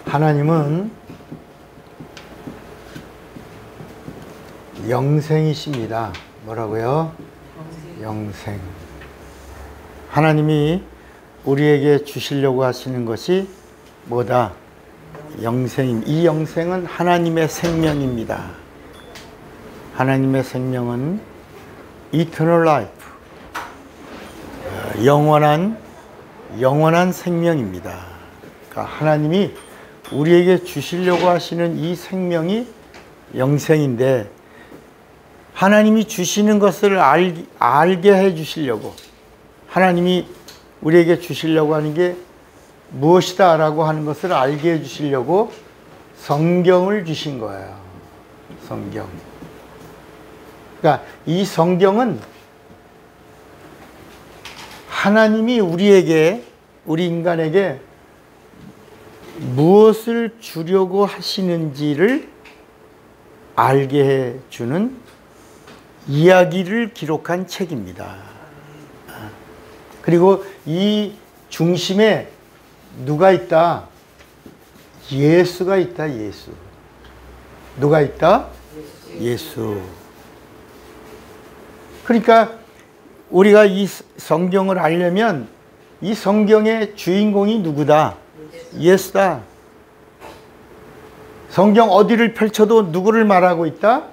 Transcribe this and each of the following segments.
하나님은 영생이십니다. 뭐라고요? 영생. 하나님이 우리에게 주시려고 하시는 것이 뭐다? 영생입니다. 이 영생은 하나님의 생명입니다. 하나님의 생명은 eternal life, 영원한 생명입니다. 그러니까 하나님이 우리에게 주시려고 하시는 이 생명이 영생인데, 하나님이 주시는 것을 알게 해 주시려고, 하나님이 우리에게 주시려고 하는 게 무엇이다 라고 하는 것을 알게 해 주시려고 성경을 주신 거예요. 성경. 그러니까 이 성경은 하나님이 우리 인간에게 무엇을 주려고 하시는지를 알게 해 주는 이야기를 기록한 책입니다. 그리고 이 중심에 누가 있다? 예수가 있다. 예수. 누가 있다? 예수. 그러니까 우리가 이 성경을 알려면 이 성경의 주인공이 누구다? 예수다. 성경 어디를 펼쳐도 누구를 말하고 있다?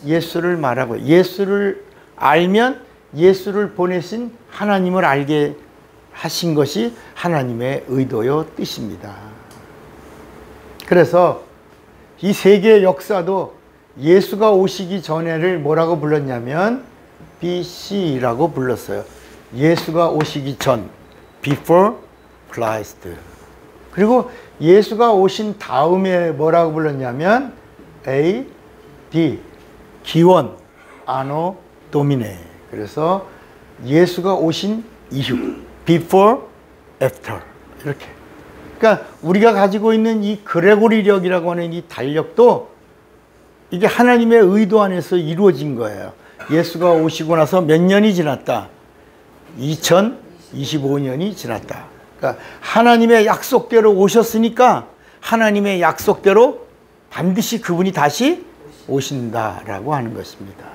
예수를 말하고, 예수를 알면 예수를 보내신 하나님을 알게 하신 것이 하나님의 의도요 뜻입니다. 그래서 이 세계의 역사도 예수가 오시기 전에를 뭐라고 불렀냐면 BC라고 불렀어요. 예수가 오시기 전, before Christ. 그리고 예수가 오신 다음에 뭐라고 불렀냐면 AD, 기원, 아노 도미네. 그래서 예수가 오신 이후, before, after, 이렇게. 그러니까 우리가 가지고 있는 이 그레고리력이라고 하는 이 달력도 이게 하나님의 의도 안에서 이루어진 거예요. 예수가 오시고 나서 몇 년이 지났다? 2025년이 지났다. 그러니까 하나님의 약속대로 오셨으니까 하나님의 약속대로 반드시 그분이 다시 오신다라고 하는 것입니다.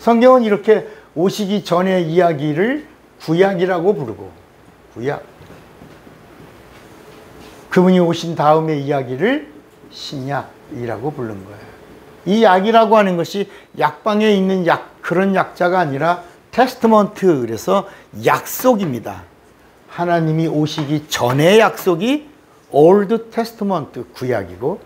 성경은 이렇게 오시기 전의 이야기를 구약이라고 부르고, 구약. 그분이 오신 다음의 이야기를 신약이라고 부른 거예요. 이 약이라고 하는 것이 약방에 있는 그런 약자가 아니라 테스트먼트, 그래서 약속입니다. 하나님이 오시기 전의 약속이 올드 테스트먼트, 구약이고,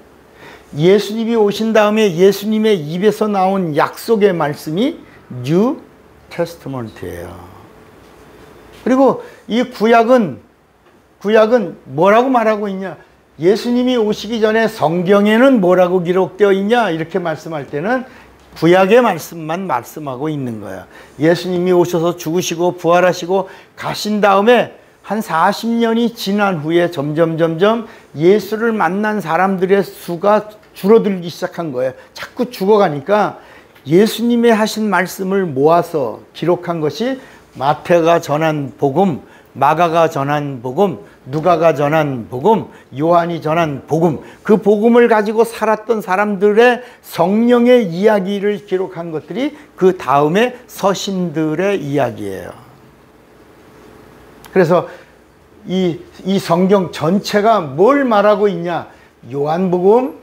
예수님이 오신 다음에 예수님의 입에서 나온 약속의 말씀이 뉴 테스트먼트예요. 그리고 이 구약은 뭐라고 말하고 있냐? 예수님이 오시기 전에 성경에는 뭐라고 기록되어 있냐? 이렇게 말씀할 때는 구약의 말씀만 말씀하고 있는 거예요. 예수님이 오셔서 죽으시고 부활하시고 가신 다음에 한 40년이 지난 후에 점점 예수를 만난 사람들의 수가 줄어들기 시작한 거예요. 자꾸 죽어가니까 예수님의 하신 말씀을 모아서 기록한 것이 마태가 전한 복음, 마가가 전한 복음, 누가가 전한 복음, 요한이 전한 복음, 그 복음을 가지고 살았던 사람들의 성령의 이야기를 기록한 것들이 그 다음에 서신들의 이야기예요. 그래서 이 성경 전체가 뭘 말하고 있냐? 요한복음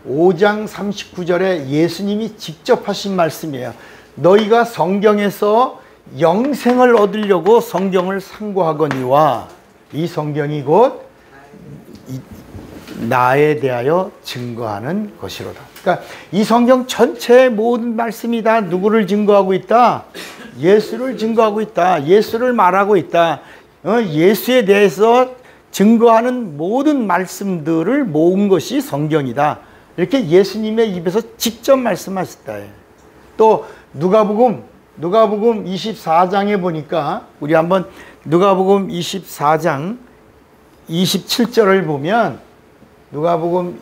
5장 39절에 예수님이 직접 하신 말씀이에요. 너희가 성경에서 영생을 얻으려고 성경을 상고하거니와 이 성경이 곧 나에 대하여 증거하는 것이로다. 그러니까 이 성경 전체의 모든 말씀이 다 누구를 증거하고 있다? 예수를 증거하고 있다. 예수를 말하고 있다. 예수에 대해서 증거하는 모든 말씀들을 모은 것이 성경이다. 이렇게 예수님의 입에서 직접 말씀하셨다. 또 누가복음 24장에 보니까 우리 한번 누가복음 24장 27절을 보면, 누가복음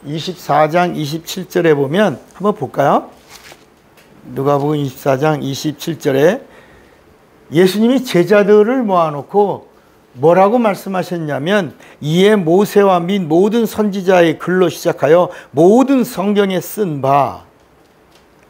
24장 27절에 보면 한번 볼까요? 누가복음 24장 27절에 예수님이 제자들을 모아놓고 뭐라고 말씀하셨냐면 이에 모세와 및 모든 선지자의 글로 시작하여 모든 성경에 쓴 바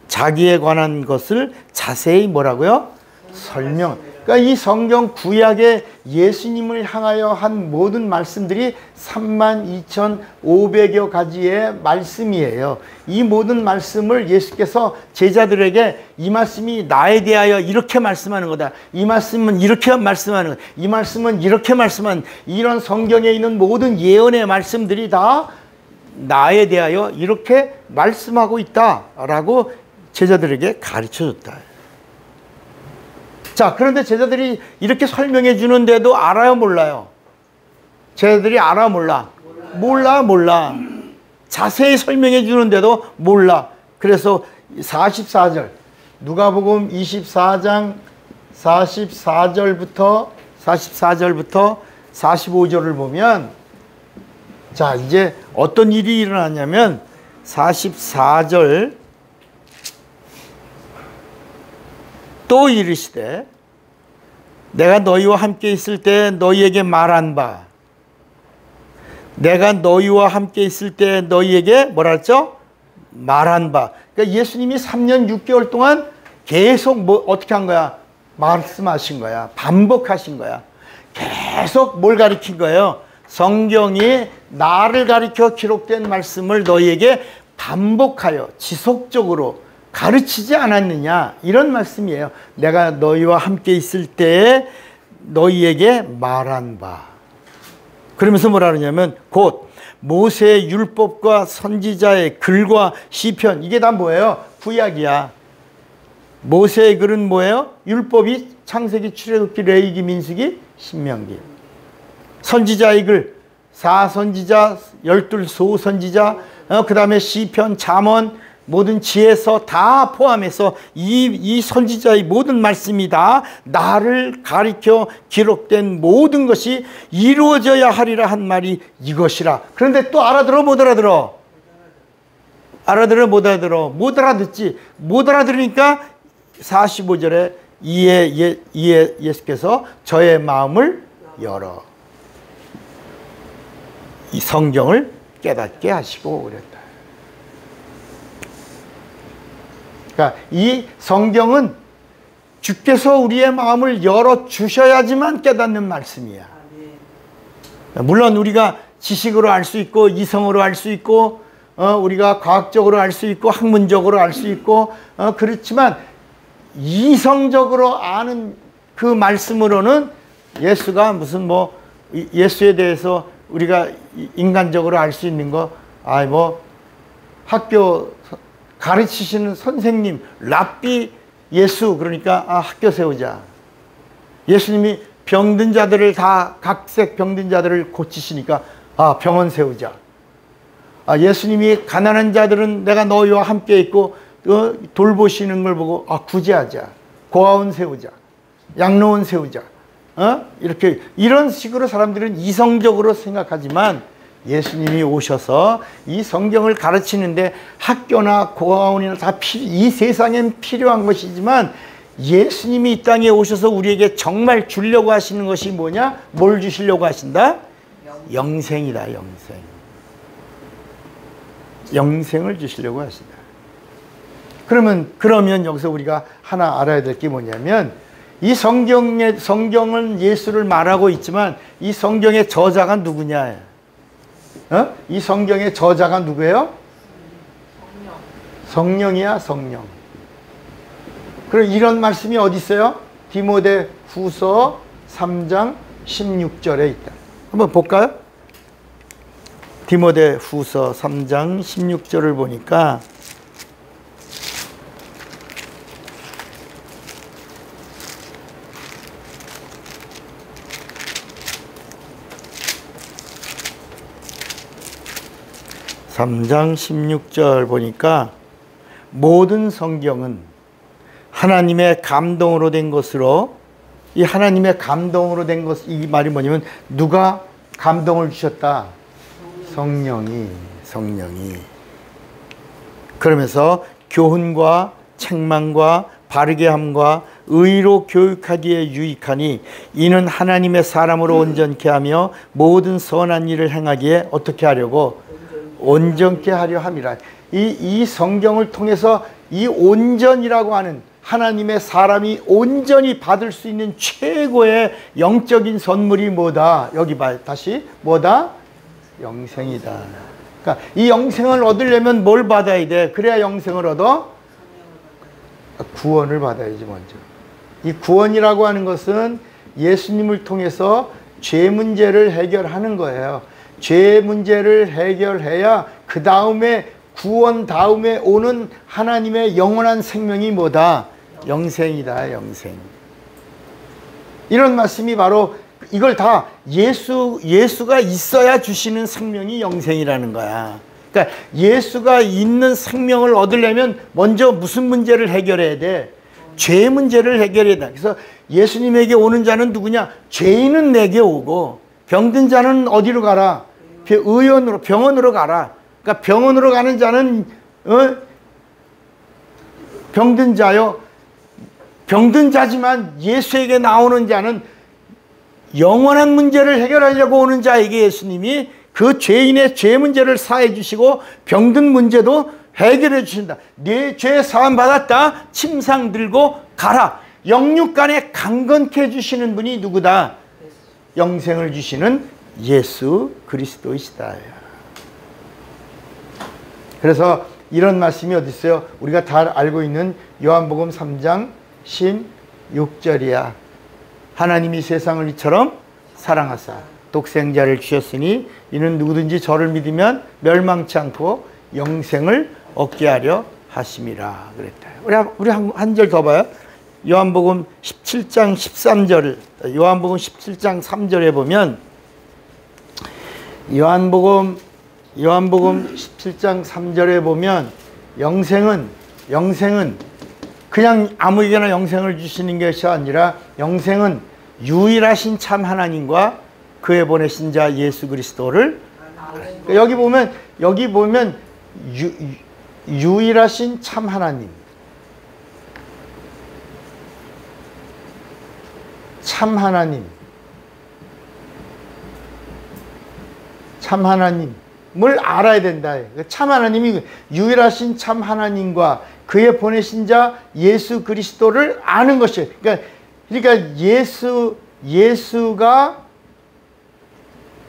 자기에 관한 것을 자세히 뭐라고요? 설명. 그러니까 이 성경 구약에 예수님을 향하여 한 모든 말씀들이 32,500여 가지의 말씀이에요. 이 모든 말씀을 예수께서 제자들에게 이 말씀이 나에 대하여 이렇게 말씀하는 거다. 이 말씀은 이렇게 말씀하는 거다. 이 말씀은 이렇게 말씀하는 이런 성경에 있는 모든 예언의 말씀들이 다 나에 대하여 이렇게 말씀하고 있다라고 제자들에게 가르쳐줬다. 자, 그런데 제자들이 이렇게 설명해 주는데도 알아요, 몰라요? 제자들이 알아, 몰라? 몰라. 자세히 설명해 주는데도 몰라. 그래서 44절, 누가복음 24장 44절부터 45절을 보면, 자, 이제 어떤 일이 일어나냐면 44절, 또 이르시되 내가 너희와 함께 있을 때 너희에게 말한 바 내가 너희와 함께 있을 때 너희에게 뭐라 했죠? 말한 바. 그러니까 예수님이 3년 6개월 동안 계속 어떻게 한 거야? 말씀하신 거야. 반복하신 거야. 계속 뭘 가리킨 거예요? 성경이 나를 가리켜 기록된 말씀을 너희에게 반복하여 지속적으로 가르치지 않았느냐, 이런 말씀이에요. 내가 너희와 함께 있을 때에 너희에게 말한 바. 그러면서 뭐라 그러냐면 곧 모세의 율법과 선지자의 글과 시편, 이게 다 뭐예요? 구약이야. 모세의 글은 뭐예요? 율법이 창세기, 출애굽기, 레위기, 민수기, 신명기. 선지자의 글, 4선지자, 12소선지자, 그 다음에 시편, 잠언, 모든 지혜서 다 포함해서 이 선지자의 모든 말씀이 다 나를 가리켜 기록된 모든 것이 이루어져야 하리라 한 말이 이것이라. 그런데 또 알아들어, 못 알아들어? 알아들어, 못 알아들어? 못 알아듣지. 못 알아들으니까 45절에 이에 예수께서 저의 마음을 열어 이 성경을 깨닫게 하시고 그랬다. 그러니까 이 성경은 주께서 우리의 마음을 열어주셔야지만 깨닫는 말씀이야. 물론 우리가 지식으로 알 수 있고 이성으로 알 수 있고 우리가 과학적으로 알 수 있고 학문적으로 알 수 있고 그렇지만 이성적으로 아는 그 말씀으로는 예수가 무슨 뭐 예수에 대해서 우리가 인간적으로 알 수 있는 거 학교 가르치시는 선생님, 랍비 예수, 그러니까 학교 세우자. 예수님이 병든 자들을 다 각색 병든 자들을 고치시니까 병원 세우자. 예수님이 가난한 자들은 내가 너희와 함께 있고 돌보시는 걸 보고 구제하자. 고아원 세우자. 양로원 세우자. 이렇게 이런 식으로 사람들은 이성적으로 생각하지만 예수님이 오셔서 이 성경을 가르치는데 학교나 고아원이나 다 이 세상엔 필요한 것이지만 예수님이 이 땅에 오셔서 우리에게 정말 주려고 하시는 것이 뭐냐? 뭘 주시려고 하신다? 영생이다, 영생. 영생을 주시려고 하신다. 그러면 여기서 우리가 하나 알아야 될 게 뭐냐면 이 성경은 예수를 말하고 있지만 이 성경의 저자가 누구냐? 이 성경의 저자가 누구예요? 성령이야, 성령. 그럼 이런 말씀이 어디 있어요? 디모데 후서 3장 16절에 있다. 한번 볼까요? 디모데 후서 3장 16절을 보니까 (3장 16절) 보니까 모든 성경은 하나님의 감동으로 된 것으로, 이 하나님의 감동으로 된 것, 이 말이 뭐냐면 누가 감동을 주셨다? 성령이. 그러면서 교훈과 책망과 바르게 함과 의로 교육하기에 유익하니 이는 하나님의 사람으로 온전케 하며 모든 선한 일을 행하기에 어떻게 하려고? 온전케 하려 함이라. 이 성경을 통해서 이 온전이라고 하는 하나님의 사람이 온전히 받을 수 있는 최고의 영적인 선물이 뭐다? 여기 봐요. 다시 뭐다? 영생이다. 그러니까 이 영생을 얻으려면 뭘 받아야 돼? 그래야 영생을 얻어? 구원을 받아야지 먼저. 이 구원이라고 하는 것은 예수님을 통해서 죄 문제를 해결하는 거예요. 죄 문제를 해결해야 그 다음에 구원 다음에 오는 하나님의 영원한 생명이 뭐다? 영생이다. 영생. 이런 말씀이 바로 이걸 다 예수가 있어야 주시는 생명이 영생이라는 거야. 그러니까 예수가 있는 생명을 얻으려면 먼저 무슨 문제를 해결해야 돼? 죄 문제를 해결해야 돼. 그래서 예수님에게 오는 자는 누구냐? 죄인은 내게 오고 병든 자는 어디로 가라? 병원으로 가라. 그러니까 병원으로 가는 자는 병든 자요. 병든 자지만 예수에게 나오는 자는 영원한 문제를 해결하려고 오는 자에게 예수님이 그 죄인의 죄 문제를 사해 주시고 병든 문제도 해결해 주신다. 네 죄 사함 받았다. 침상 들고 가라. 영육간에 강건케 해주시는 분이 누구다? 영생을 주시는 예수 그리스도이시다. 그래서 이런 말씀이 어디 있어요? 우리가 다 알고 있는 요한복음 3장 16절이야. 하나님이 세상을 이처럼 사랑하사 독생자를 주셨으니 이는 누구든지 저를 믿으면 멸망치 않고 영생을 얻게 하려 하심이라 그랬다. 우리 한 절 더 봐요. 요한복음 17장 13절, 요한복음 17장 3절에 보면 요한복음 17장 3절에 보면 영생은 그냥 아무에게나 영생을 주시는 것이 아니라 영생은 유일하신 참 하나님과 그의 보내신 자 예수 그리스도를 여기 보면 유일하신 참 하나님, 참 하나님을 알아야 된다. 참 하나님이 유일하신 참 하나님과 그의 보내신 자 예수 그리스도를 아는 것이에요. 그러니까 예수가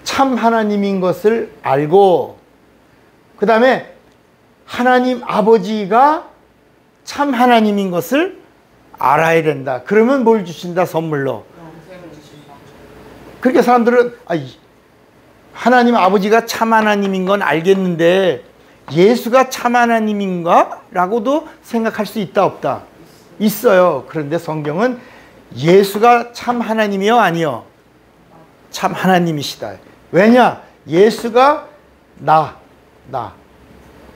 참 하나님인 것을 알고 그 다음에 하나님 아버지가 참 하나님인 것을 알아야 된다. 그러면 뭘 주신다? 선물로. 그러니까 사람들은 하나님 아버지가 참 하나님인 건 알겠는데 예수가 참 하나님인가? 라고도 생각할 수 있다 없다? 있어요. 그런데 성경은 예수가 참 하나님이요? 아니요? 참 하나님이시다. 왜냐? 예수가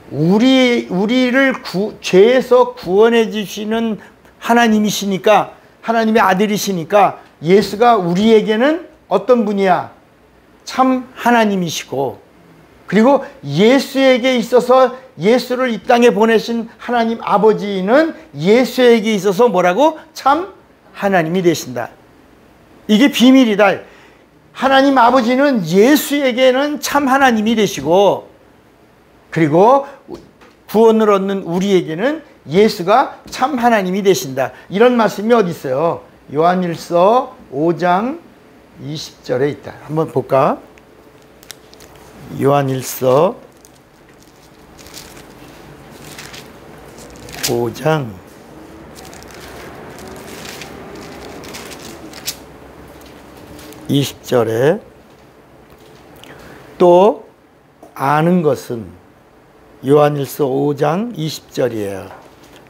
우리를 죄에서 구원해 주시는 하나님이시니까, 하나님의 아들이시니까 예수가 우리에게는 어떤 분이야? 참 하나님이시고, 그리고 예수에게 있어서 예수를 이 땅에 보내신 하나님 아버지는 예수에게 있어서 뭐라고? 참 하나님이 되신다. 이게 비밀이다. 하나님 아버지는 예수에게는 참 하나님이 되시고, 그리고 구원을 얻는 우리에게는 예수가 참 하나님이 되신다. 이런 말씀이 어디 있어요? 요한일서 5장 20절에 있다. 한번 볼까? 요한일서 5장 20절에 또 아는 것은, 요한일서 5장 20절이에요.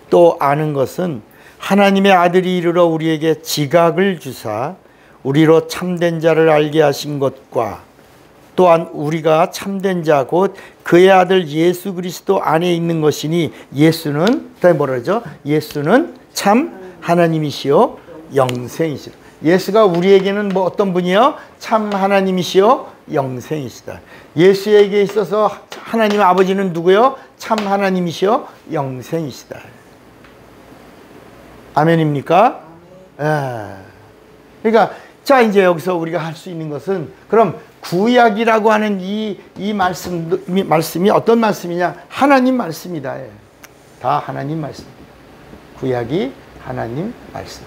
또 아는 것은 하나님의 아들이 이르러 우리에게 지각을 주사 우리로 참된 자를 알게 하신 것과 또한 우리가 참된 자 곧 그의 아들 예수 그리스도 안에 있는 것이니 예수는 뭐라 그러죠? 예수는 참 하나님이시요 영생이시다. 예수가 우리에게는 뭐 어떤 분이요? 참 하나님이시요 영생이시다. 예수에게 있어서 하나님 아버지는 누구요? 참 하나님이시요 영생이시다. 아멘입니까? 예. 그러니까 자 이제 여기서 우리가 할 수 있는 것은 그럼 구약이라고 하는 이 말씀이 어떤 말씀이냐? 하나님 말씀이다. 예. 다 하나님 말씀입니다. 구약이 하나님 말씀.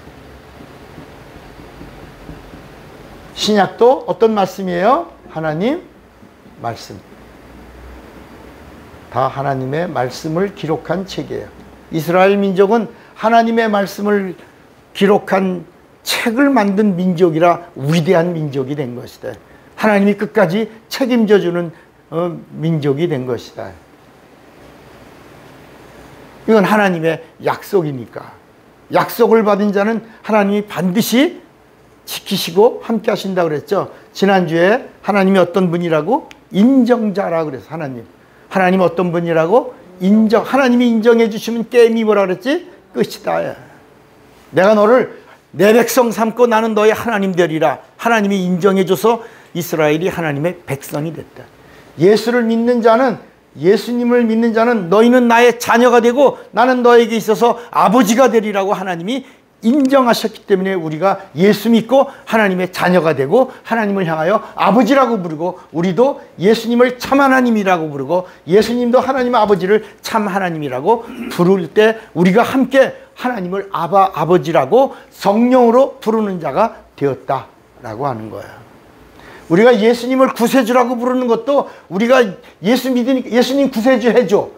신약도 어떤 말씀이에요? 하나님 말씀. 다 하나님의 말씀을 기록한 책이에요. 이스라엘 민족은 하나님의 말씀을 기록한 책을 만든 민족이라 위대한 민족이 된 것이다. 하나님이 끝까지 책임져 주는 민족이 된 것이다. 이건 하나님의 약속이니까. 약속을 받은 자는 하나님이 반드시 지키시고 함께 하신다고 그랬죠. 지난주에 하나님이 어떤 분이라고? 인정자라고 그랬어. 하나님 어떤 분이라고? 하나님이 인정해 주시면 게임이 뭐라 그랬지? 끝이다. 내가 너를 내 백성 삼고 나는 너의 하나님 되리라. 하나님이 인정해 줘서 이스라엘이 하나님의 백성이 됐다. 예수님을 믿는 자는 너희는 나의 자녀가 되고 나는 너에게 있어서 아버지가 되리라고 하나님이 인정하셨기 때문에 우리가 예수 믿고 하나님의 자녀가 되고 하나님을 향하여 아버지라고 부르고 우리도 예수님을 참 하나님이라고 부르고 예수님도 하나님 아버지를 참 하나님이라고 부를 때 우리가 함께 하나님을 아버지라고 성령으로 부르는 자가 되었다라고 하는 거예요. 우리가 예수님을 구세주라고 부르는 것도 우리가 예수 믿으니까 예수님 구세주 해줘.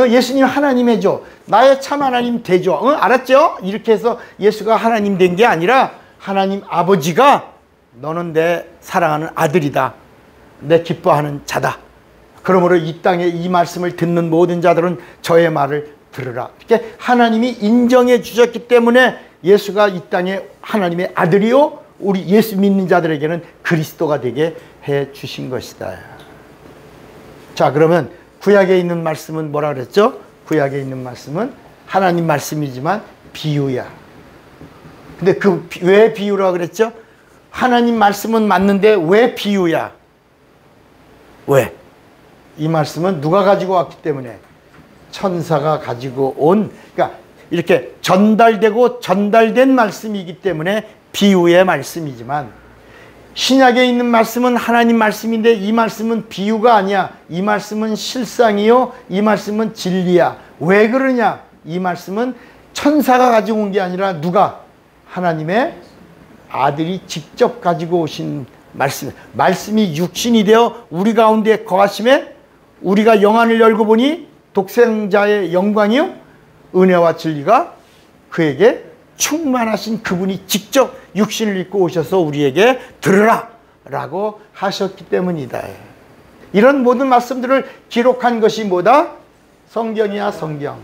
예수님 하나님 해줘. 나의 참 하나님 되죠. 알았죠? 이렇게 해서 예수가 하나님 된 게 아니라 하나님 아버지가 너는 내 사랑하는 아들이다. 내 기뻐하는 자다. 그러므로 이 땅에 이 말씀을 듣는 모든 자들은 저의 말을 들으라. 이렇게 하나님이 인정해 주셨기 때문에 예수가 이 땅에 하나님의 아들이요 우리 예수 믿는 자들에게는 그리스도가 되게 해 주신 것이다. 자, 그러면 구약에 있는 말씀은 뭐라 그랬죠? 구약에 있는 말씀은 하나님 말씀이지만 비유야. 근데 왜 비유라고 그랬죠? 하나님 말씀은 맞는데 왜 비유야? 왜? 이 말씀은 누가 가지고 왔기 때문에 천사가 가지고 온, 그러니까 이렇게 전달된 말씀이기 때문에 비유의 말씀이지만 신약에 있는 말씀은 하나님 말씀인데 이 말씀은 비유가 아니야. 이 말씀은 실상이요. 이 말씀은 진리야. 왜 그러냐? 이 말씀은 천사가 가지고 온 게 아니라 누가? 하나님의 아들이 직접 가지고 오신 말씀. 말씀이 육신이 되어 우리 가운데 거하심에 우리가 영안을 열고 보니 독생자의 영광이요. 은혜와 진리가 그에게 충만하신 그분이 직접 육신을 입고 오셔서 우리에게 들으라 라고 하셨기 때문이다. 이런 모든 말씀들을 기록한 것이 뭐다? 성경이야. 성경.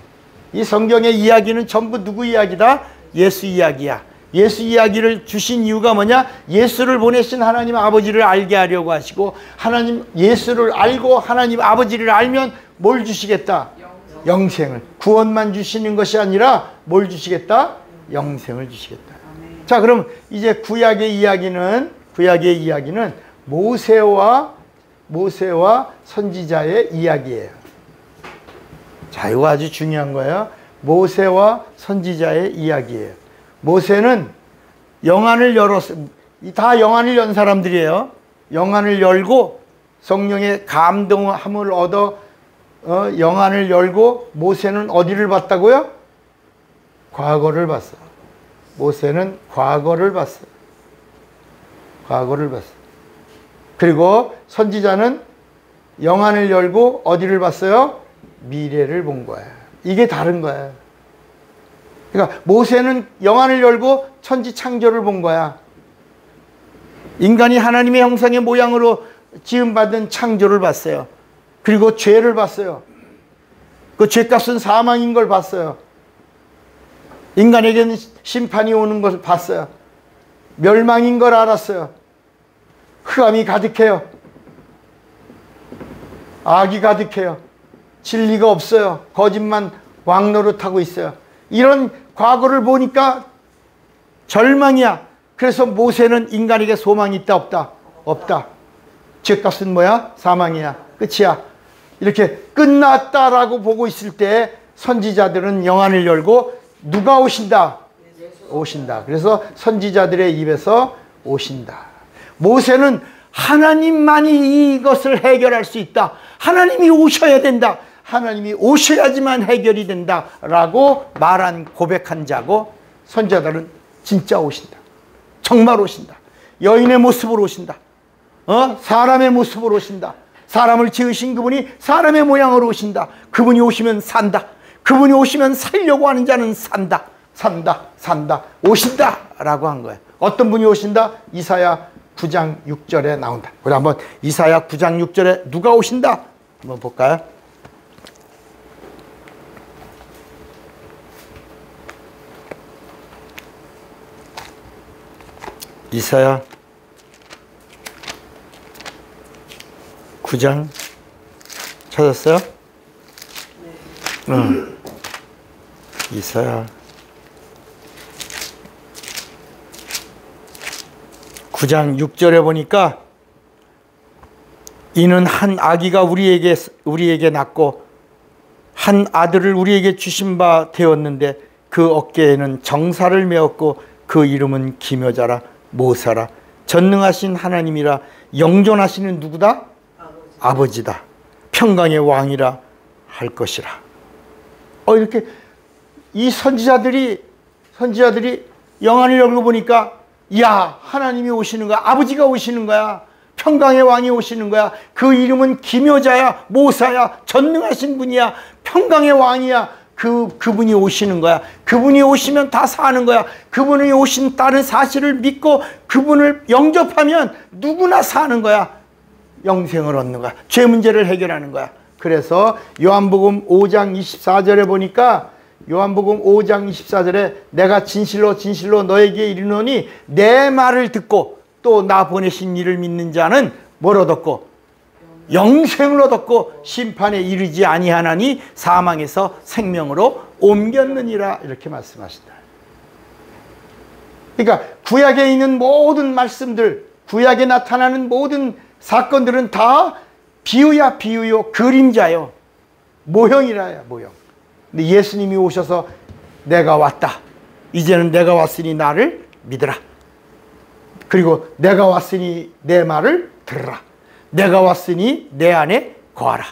이 성경의 이야기는 전부 누구 이야기다? 예수 이야기야. 예수 이야기를 주신 이유가 뭐냐? 예수를 보내신 하나님 아버지를 알게 하려고 하시고 하나님 예수를 알고 하나님 아버지를 알면 뭘 주시겠다? 영생을. 구원만 주시는 것이 아니라 뭘 주시겠다? 영생을 주시겠다. 자, 그럼 이제 구약의 이야기는 모세와 선지자의 이야기예요. 자, 이거 아주 중요한 거예요. 모세와 선지자의 이야기예요. 모세는 영안을 열었어요. 다 영안을 연 사람들이에요. 영안을 열고 성령의 감동함을 얻어 영안을 열고 모세는 어디를 봤다고요? 과거를 봤어. 모세는 과거를 봤어. 과거를 봤어. 그리고 선지자는 영안을 열고 어디를 봤어요? 미래를 본 거야. 이게 다른 거야. 그러니까 모세는 영안을 열고 천지 창조를 본 거야. 인간이 하나님의 형상의 모양으로 지음받은 창조를 봤어요. 그리고 죄를 봤어요. 그 죄값은 사망인 걸 봤어요. 인간에게는 심판이 오는 것을 봤어요. 멸망인 걸 알았어요. 흑암이 가득해요. 악이 가득해요. 진리가 없어요. 거짓만 왕노릇하고 있어요. 이런 과거를 보니까 절망이야. 그래서 모세는 인간에게 소망이 있다 없다? 없다. 죄값은 뭐야? 사망이야. 끝이야. 이렇게 끝났다라고 보고 있을 때 선지자들은 영안을 열고 누가 오신다? 오신다. 그래서 선지자들의 입에서 오신다. 모세는 하나님만이 이것을 해결할 수 있다. 하나님이 오셔야 된다. 하나님이 오셔야지만 해결이 된다. 라고 말한 고백한 자고, 선지자들은 진짜 오신다. 정말 오신다. 여인의 모습으로 오신다. 사람의 모습으로 오신다. 사람을 지으신 그분이 사람의 모양으로 오신다. 그분이 오시면 산다. 그분이 오시면 살려고 하는 자는 산다. 산다. 산다. 오신다. 라고 한 거예요. 어떤 분이 오신다? 이사야 9장 6절에 나온다. 우리 한번 이사야 9장 6절에 누가 오신다? 한번 볼까요? 이사야 9장 찾았어요? 네. 이사야 9장 6절에 보니까 이는 한 아기가 우리에게 낳고 한 아들을 우리에게 주신 바 되었는데 그 어깨에는 정사를 메었고 그 이름은 기묘자라 모사라 전능하신 하나님이라 영존하시는 누구다? 아버지다. 평강의 왕이라 할 것이라. 이렇게 이 선지자들이 영안을 열어보니까 야, 하나님이 오시는 거야. 아버지가 오시는 거야. 평강의 왕이 오시는 거야. 그 이름은 기묘자야, 모사야, 전능하신 분이야, 평강의 왕이야. 그분이 오시는 거야. 그분이 오시면 다 사는 거야. 그분이 오신다는 사실을 믿고 그분을 영접하면 누구나 사는 거야. 영생을 얻는 거야. 죄 문제를 해결하는 거야. 그래서 요한복음 5장 24절에 보니까 요한복음 5장 24절에 내가 진실로 진실로 너에게 이르노니 내 말을 듣고 또 나 보내신 이를 믿는 자는 뭘 얻었고 영생을 얻었고 심판에 이르지 아니하나니 사망에서 생명으로 옮겼느니라 이렇게 말씀하신다. 그러니까 구약에 있는 모든 말씀들, 구약에 나타나는 모든 사건들은 다 비유야, 비유요, 그림자요, 모형이라요, 모형. 근데 예수님이 오셔서 내가 왔다. 이제는 내가 왔으니 나를 믿으라. 그리고 내가 왔으니 내 말을 들으라. 내가 왔으니 내 안에 거하라.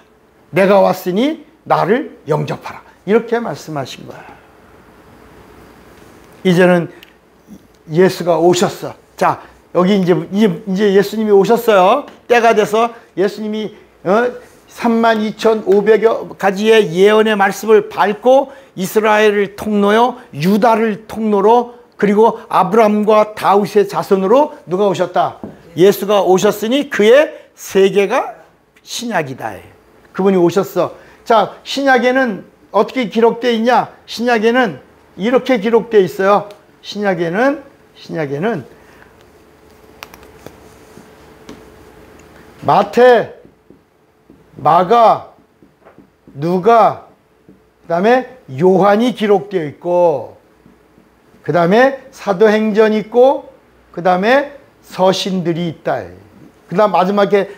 내가 왔으니 나를 영접하라. 이렇게 말씀하신 거야. 이제는 예수가 오셨어. 자, 여기 이제 예수님이 오셨어요. 때가 돼서 예수님이 32,500여 가지의 예언의 말씀을 밟고 이스라엘을 통로요, 유다를 통로로, 그리고 아브라함과 다윗의 자손으로 누가 오셨다? 예수가 오셨으니 그의 세계가 신약이다. 그분이 오셨어. 자, 신약에는 어떻게 기록되어 있냐? 신약에는 이렇게 기록되어 있어요. 신약에는 마태, 마가, 누가, 그 다음에 요한이 기록되어 있고, 그 다음에 사도행전이 있고, 그 다음에 서신들이 있다. 그 다음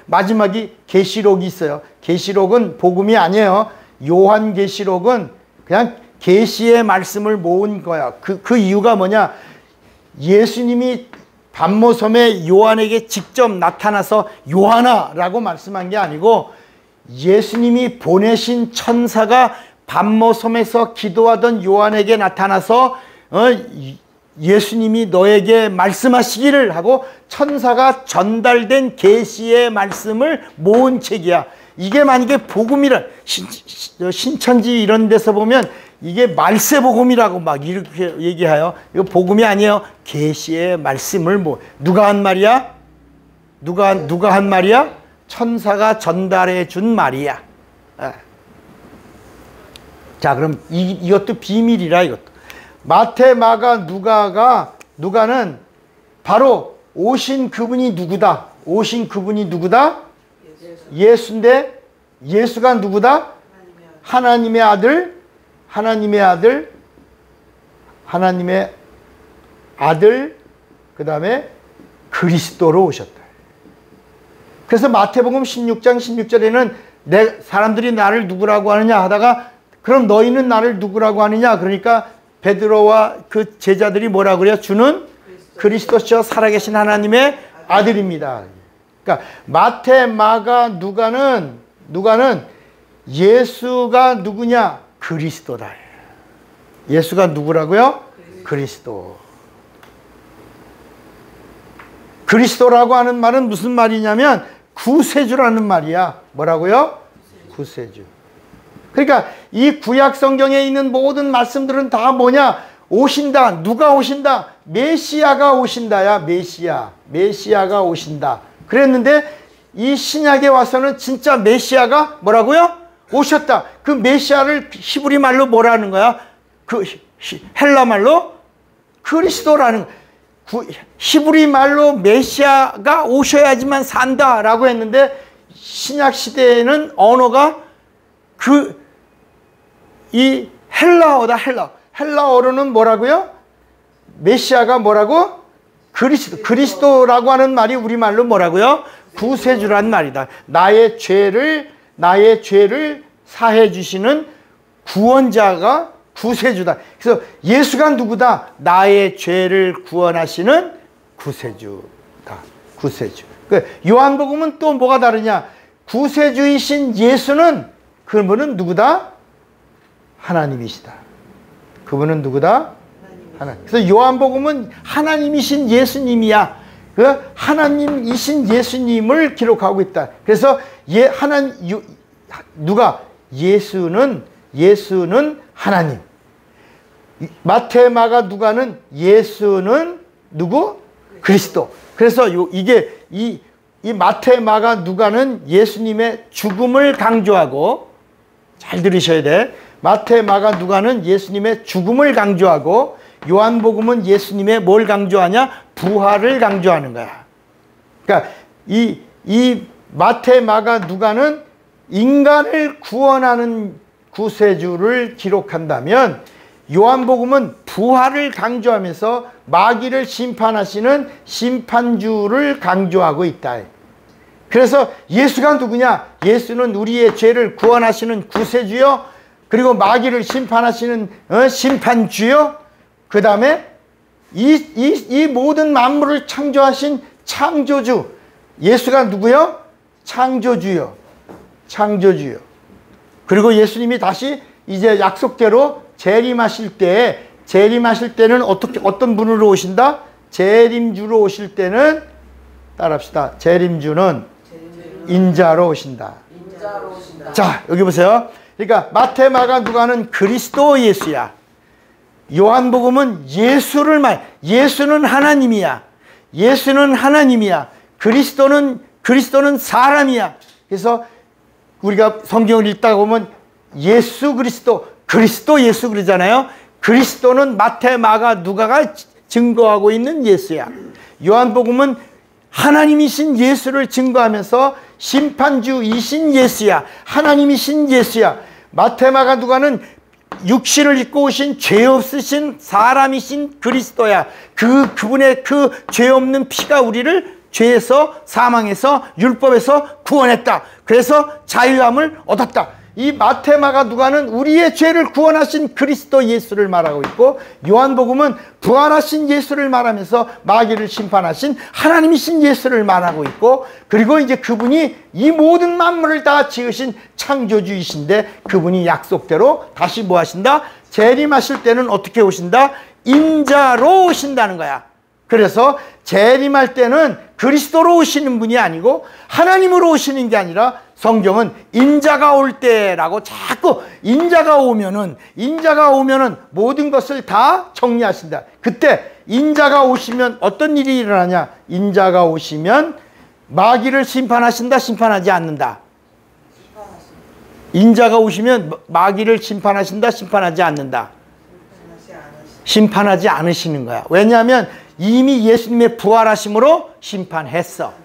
마지막이 계시록이 있어요. 계시록은 복음이 아니에요. 요한계시록은 그냥 계시의 말씀을 모은 거야. 그 이유가 뭐냐? 예수님이 반모섬에 요한에게 직접 나타나서 요한아라고 말씀한 게 아니고 예수님이 보내신 천사가 반모섬에서 기도하던 요한에게 나타나서 예수님이 너에게 말씀하시기를 하고 천사가 전달된 계시의 말씀을 모은 책이야. 이게 만약에 복음이라 신천지 이런 데서 보면 이게 말세복음이라고 막 이렇게 얘기해요. 이거 복음이 아니에요. 계시의 말씀을 누가 한 말이야? 누가 한 말이야? 천사가 전달해 준 말이야. 자, 그럼 이것도 비밀이라 이것도. 마태, 마가, 누가는 바로 오신 그분이 누구다? 오신 그분이 누구다? 예수인데 예수가 누구다? 하나님의 아들, 그 다음에 그리스도로 오셨다. 그래서 마태복음 16장 16절에는 사람들이 나를 누구라고 하느냐 하다가 그럼 너희는 나를 누구라고 하느냐? 그러니까 베드로와 그 제자들이 뭐라 그래요? 주는 그리스도시요 살아계신 하나님의 아들입니다. 그러니까 마태, 마가, 누가는 예수가 누구냐? 그리스도다. 예수가 누구라고요? 그리스도. 그리스도라고 하는 말은 무슨 말이냐면 구세주라는 말이야. 뭐라고요? 구세주. 그러니까 이 구약 성경에 있는 모든 말씀들은 다 뭐냐? 오신다. 누가 오신다? 메시아가 오신다야. 메시아가 오신다. 그랬는데 이 신약에 와서는 진짜 메시아가 뭐라고요? 오셨다. 그 메시아를 히브리 말로 뭐라는 거야? 그 헬라 말로 그리스도라는 히브리 말로 메시아가 오셔야지만 산다라고 했는데 신약 시대에는 언어가 이 헬라어다. 헬라어로는 뭐라고요? 메시아가 뭐라고? 그리스도라고 하는 말이 우리말로 뭐라고요? 구세주란 말이다. 나의 죄를 사해 주시는 구원자가 구세주다. 그래서 예수가 누구다? 나의 죄를 구원하시는 구세주다. 구세주. 요한복음은 또 뭐가 다르냐? 구세주이신 예수는 그분은 누구다? 하나님이시다. 그분은 누구다? 하나님. 그래서 요한복음은 하나님이신 예수님이야. 그 하나님이신 예수님을 기록하고 있다. 그래서 예수는 하나님. 마태, 마가, 누가는 예수는 누구? 그리스도. 그래서 이 마태, 마가, 누가는 예수님의 죽음을 강조하고, 잘 들으셔야 돼. 마태, 마가, 누가는 예수님의 죽음을 강조하고, 요한복음은 예수님의 뭘 강조하냐? 부활을 강조하는 거야. 그러니까 이 마태, 마가, 누가는 인간을 구원하는 구세주를 기록한다면 요한복음은 부활을 강조하면서 마귀를 심판하시는 심판주를 강조하고 있다. 그래서 예수가 누구냐? 예수는 우리의 죄를 구원하시는 구세주요. 그리고 마귀를 심판하시는 심판주요. 그 다음에 이 모든 만물을 창조하신 창조주. 예수가 누구요? 창조주요. 창조주요. 그리고 예수님이 다시 이제 약속대로 재림하실 때는 어떤 분으로 오신다? 재림주로 오실 때는 따라합시다. 재림주는 인자로 오신다. 자, 여기 보세요. 그러니까 마태, 마가, 누가는 그리스도 예수야. 요한복음은 예수는 하나님이야. 예수는 하나님이야. 그리스도는 사람이야. 그래서 우리가 성경을 읽다 보면 예수 그리스도 예수 그러잖아요. 그리스도는 마태, 마가, 누가가 증거하고 있는 예수야. 요한복음은 하나님이신 예수를 증거하면서 심판주이신 예수야. 하나님이신 예수야. 마태, 마가, 누가는 육신을 입고 오신 죄 없으신 사람이신 그리스도야. 그분의 그 죄 없는 피가 우리를 죄에서, 사망에서, 율법에서 구원했다. 그래서 자유함을 얻었다. 이 마태, 마가, 누가는 우리의 죄를 구원하신 그리스도 예수를 말하고 있고, 요한복음은 부활하신 예수를 말하면서 마귀를 심판하신 하나님이신 예수를 말하고 있고, 그리고 이제 그분이 이 모든 만물을 다 지으신 창조주이신데, 그분이 약속대로 다시 뭐 하신다? 재림하실 때는 어떻게 오신다? 인자로 오신다는 거야. 그래서 재림할 때는 그리스도로 오시는 분이 아니고 하나님으로 오시는 게 아니라, 성경은 인자가 올 때라고 자꾸 인자가 오면은 모든 것을 다 정리하신다. 그때 인자가 오시면 어떤 일이 일어나냐? 인자가 오시면 마귀를 심판하신다, 심판하지 않는다? 인자가 오시면 마귀를 심판하신다, 심판하지 않는다? 심판하지 않으시는 거야. 왜냐하면 이미 예수님의 부활하심으로 심판했어.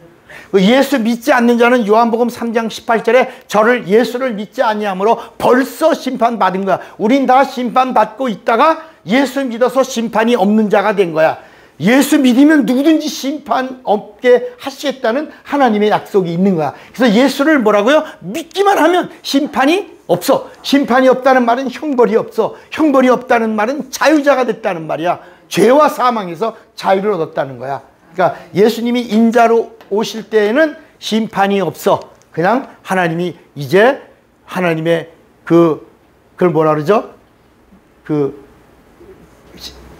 예수 믿지 않는 자는 요한복음 3장 18절에 저를 예수를 믿지 아니함으로 벌써 심판받은 거야. 우린 다 심판받고 있다가 예수 믿어서 심판이 없는 자가 된 거야. 예수 믿으면 누구든지 심판 없게 하시겠다는 하나님의 약속이 있는 거야. 그래서 예수를 뭐라고요? 믿기만 하면 심판이 없어. 심판이 없다는 말은 형벌이 없어. 형벌이 없다는 말은 자유자가 됐다는 말이야. 죄와 사망에서 자유를 얻었다는 거야. 그러니까 예수님이 인자로 오실 때에는 심판이 없어. 그냥 하나님이 이제 하나님의 그걸 뭐라 그러죠?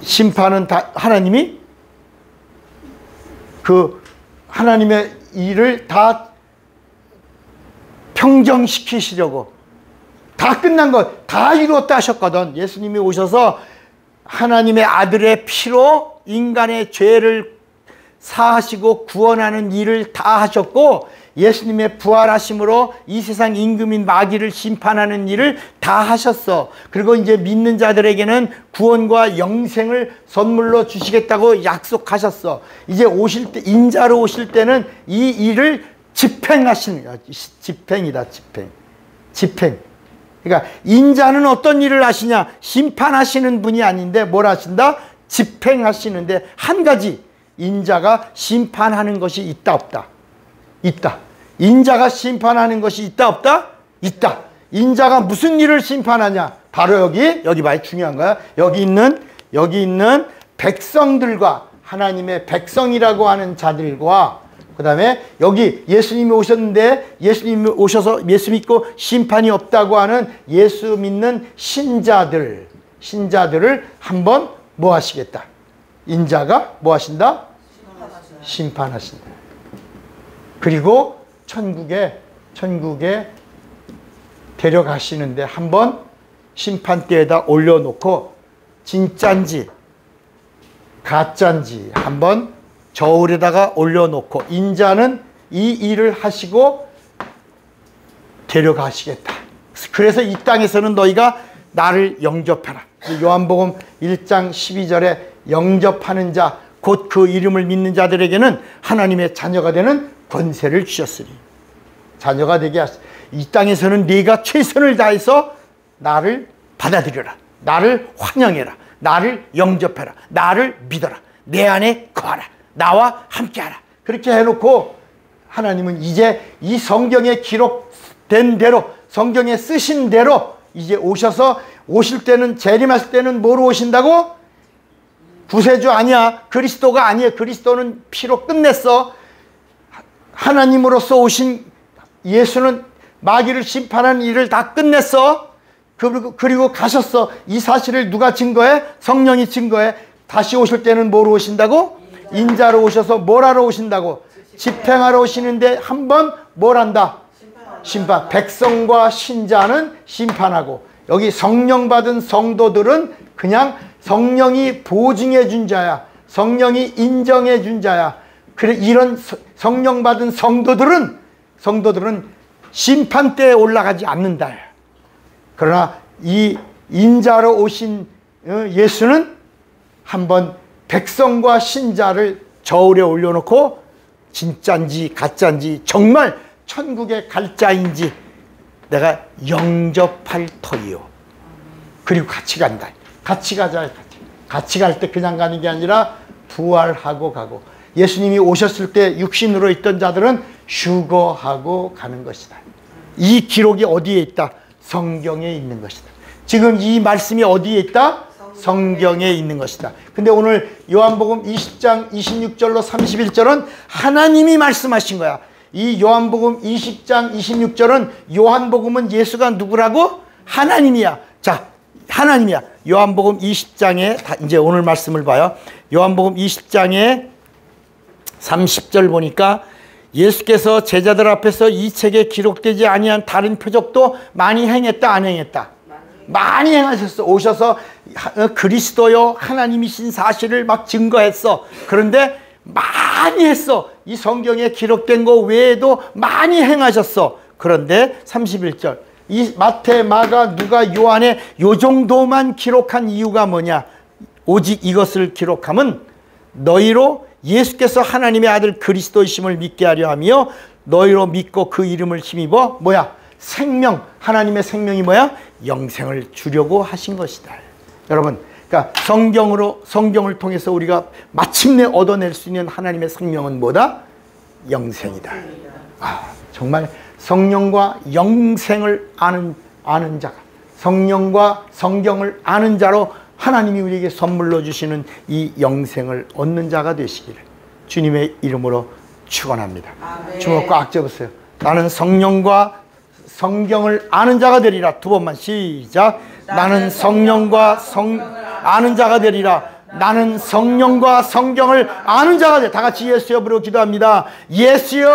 심판은 다 하나님이 하나님의 일을 다 평정시키시려고 다 끝난 것 다 이루었다 하셨거든. 예수님이 오셔서 하나님의 아들의 피로 인간의 죄를 사하시고 구원하는 일을 다 하셨고, 예수님의 부활하심으로 이 세상 임금인 마귀를 심판하는 일을 다 하셨어. 그리고 이제 믿는 자들에게는 구원과 영생을 선물로 주시겠다고 약속하셨어. 이제 오실 때, 인자로 오실 때는 이 일을 집행하시는 거야. 집행이다, 집행. 그러니까 인자는 어떤 일을 하시냐? 심판하시는 분이 아닌데 뭘 하신다? 집행하시는데, 한 가지, 인자가 심판하는 것이 있다 없다? 있다. 인자가 심판하는 것이 있다 없다? 있다. 인자가 무슨 일을 심판하냐? 바로 여기 봐요. 중요한 거야. 여기 있는 백성들과, 하나님의 백성이라고 하는 자들과, 그 다음에 여기 예수님이 오셨는데, 예수님이 오셔서 예수 믿고 심판이 없다고 하는 예수 믿는 신자들을 한번 뭐 하시겠다? 인자가 뭐 하신다? 심판하신다. 그리고 천국에 데려가시는데 한번 심판대에다 올려놓고 진짠지 가짠지 한번 저울에다가 올려놓고, 인자는 이 일을 하시고 데려가시겠다. 그래서 이 땅에서는 너희가 나를 영접하라. 요한복음 1장 12절에 영접하는 자, 곧 그 이름을 믿는 자들에게는 하나님의 자녀가 되는 권세를 주셨으니, 자녀가 되게 하시. 이 땅에서는 네가 최선을 다해서 나를 받아들여라, 나를 환영해라, 나를 영접해라, 나를 믿어라, 내 안에 거하라, 나와 함께하라. 그렇게 해놓고 하나님은 이제 이 성경에 기록된 대로, 성경에 쓰신 대로 이제 오셔서, 오실 때는, 재림하실 때는 뭐로 오신다고? 구세주 아니야. 그리스도가 아니야. 그리스도는 피로 끝냈어. 하나님으로서 오신 예수는 마귀를 심판하는 일을 다 끝냈어. 그리고 가셨어. 이 사실을 누가 증거해? 성령이 증거해. 다시 오실 때는 뭐로 오신다고? 인자로 오셔서 뭘 하러 오신다고? 집행하러 오시는데 한번 뭘 한다? 심판. 백성과 신자는 심판하고, 여기 성령 받은 성도들은 그냥 성령이 보증해 준 자야. 성령이 인정해 준 자야. 그래, 이런 성령 받은 성도들은 심판대에 올라가지 않는다. 그러나 이 인자로 오신 예수는 한번 백성과 신자를 저울에 올려놓고 진짜인지 가짜인지, 정말 천국에 갈 자인지 내가 영접할 터이요. 그리고 같이 간다. 같이 가자. 같이 갈 때 그냥 가는 게 아니라 부활하고 가고, 예수님이 오셨을 때 육신으로 있던 자들은 휴거하고 가는 것이다. 이 기록이 어디에 있다? 성경에 있는 것이다. 지금 이 말씀이 어디에 있다? 성경에 있는 것이다. 근데 오늘 요한복음 20장 26절로 31절은 하나님이 말씀하신 거야. 이 요한복음 20장 26절은, 요한복음은 예수가 누구라고? 하나님이야. 자, 하나님이야. 요한복음 20장에 이제 오늘 말씀을 봐요. 요한복음 20장에 30절 보니까, 예수께서 제자들 앞에서 이 책에 기록되지 아니한 다른 표적도 많이 행했다, 안 행했다? 많이 행하셨어. 오셔서 그리스도요 하나님이신 사실을 막 증거했어. 그런데 많이 했어. 이 성경에 기록된 거 외에도 많이 행하셨어. 그런데 31절, 이 마태, 마가, 누가, 요한에 요 정도만 기록한 이유가 뭐냐? 오직 이것을 기록함은 너희로 예수께서 하나님의 아들 그리스도이심을 믿게 하려 하며, 너희로 믿고 그 이름을 힘입어 뭐야? 생명, 하나님의 생명이 뭐야? 영생을 주려고 하신 것이다. 여러분, 그러니까 성경을 통해서 우리가 마침내 얻어낼 수 있는 하나님의 생명은 뭐다? 영생이다. 정말 성령과 영생을 아는 자가, 성령과 성경을 아는 자로 하나님이 우리에게 선물로 주시는 이 영생을 얻는 자가 되시기를 주님의 이름으로 축원합니다. 주먹 꽉 잡으세요. 나는 성령과 성경을 아는 자가 되리라. 두 번만 시작. 나는 성령과 아는 자가 되리라. 나는 성령과 성경을 아는 자가 돼. 다 같이 예수여 부르고 기도합니다. 예수여.